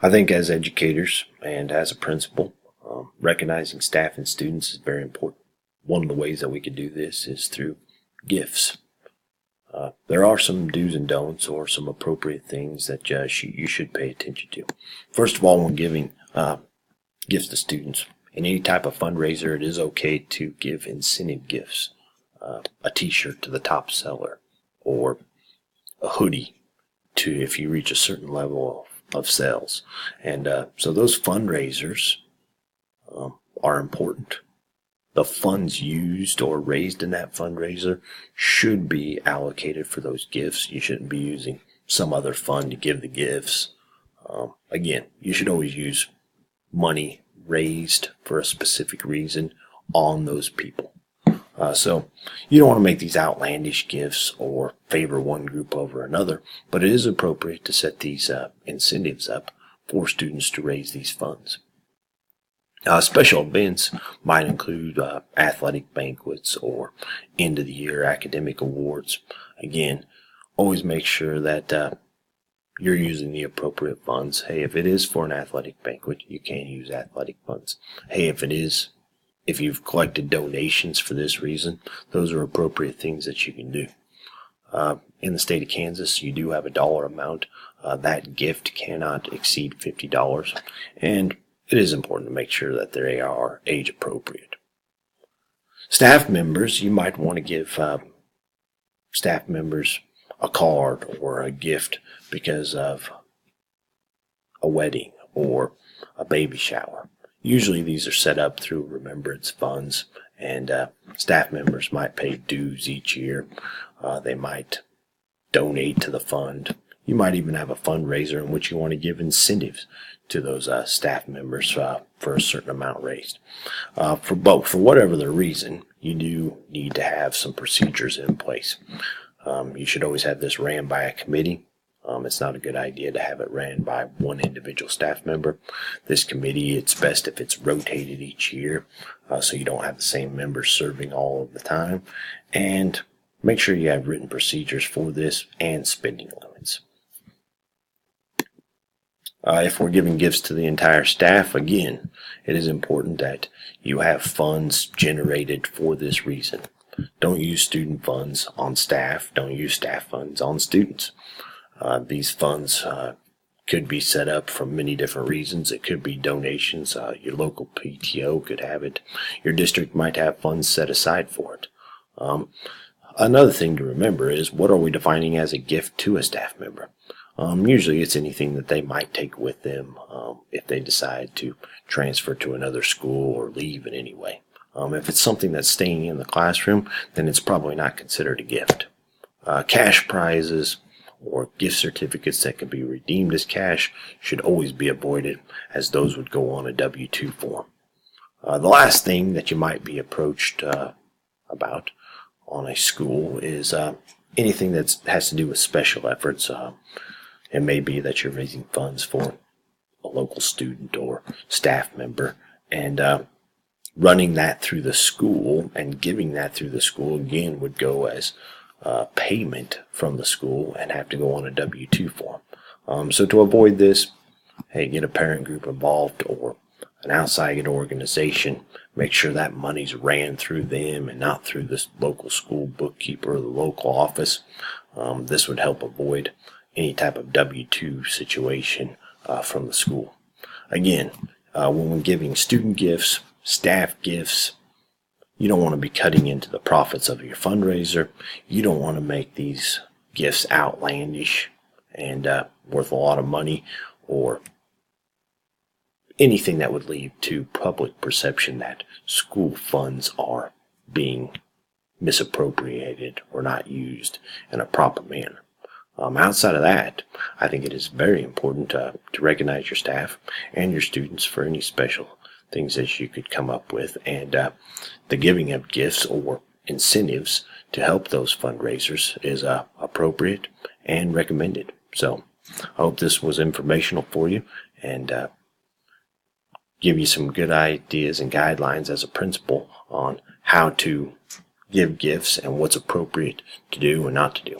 I think as educators and as a principal, recognizing staff and students is very important. One of the ways that we could do this is through gifts. There are some do's and don'ts or some appropriate things that you should pay attention to. First of all, when giving gifts to students, in any type of fundraiser, it is okay to give incentive gifts. A t-shirt to the top seller, or a hoodie to if you reach a certain level of sales. And so those fundraisers are important. The funds used or raised in that fundraiser should be allocated for those gifts. You shouldn't be using some other fund to give the gifts. Again, you should always use money raised for a specific reason on those people. So you don't want to make these outlandish gifts or favor one group over another, but it is appropriate to set these incentives up for students to raise these funds. Special events might include athletic banquets or end-of-the-year academic awards. Again, always make sure that you're using the appropriate funds. Hey, if it is for an athletic banquet, you can use athletic funds. Hey, if you've collected donations for this reason, those are appropriate things that you can do. In the state of Kansas, you do have a dollar amount. That gift cannot exceed $50, and it is important to make sure that they are age appropriate. Staff members, you might want to give staff members a card or a gift because of a wedding or a baby shower. Usually these are set up through remembrance funds, and staff members might pay dues each year. They might donate to the fund. You might even have a fundraiser in which you want to give incentives to those staff members for a certain amount raised. For whatever the reason, you do need to have some procedures in place. You should always have this ran by a committee. It's not a good idea to have it ran by one individual staff member. This committee, it's best if it's rotated each year, so you don't have the same members serving all of the time. And make sure you have written procedures for this and spending limits. If we're giving gifts to the entire staff, again, it is important that you have funds generated for this reason. Don't use student funds on staff. Don't use staff funds on students. These funds could be set up for many different reasons. It could be donations. Your local PTO could have it. Your district might have funds set aside for it. Another thing to remember is, what are we defining as a gift to a staff member? Usually it's anything that they might take with them if they decide to transfer to another school or leave in any way. If it's something that's staying in the classroom, then it's probably not considered a gift. Cash prizes or gift certificates that can be redeemed as cash should always be avoided, as those would go on a W-2 form. The last thing that you might be approached about on a school is anything that has to do with special efforts. It may be that you're raising funds for a local student or staff member, and running that through the school and giving that through the school again would go as payment from the school and have to go on a W-2 form. So to avoid this, hey, get a parent group involved or an outside organization. Make sure that money's ran through them and not through this local school bookkeeper or the local office. This would help avoid any type of W-2 situation from the school. Again, when we're giving student gifts, staff gifts, you don't want to be cutting into the profits of your fundraiser. You don't want to make these gifts outlandish and worth a lot of money, or anything that would lead to public perception that school funds are being misappropriated or not used in a proper manner. Outside of that, I think it is very important to recognize your staff and your students for any special things that you could come up with, and the giving of gifts or incentives to help those fundraisers is appropriate and recommended. So I hope this was informational for you and give you some good ideas and guidelines as a principal on how to give gifts and what's appropriate to do and not to do.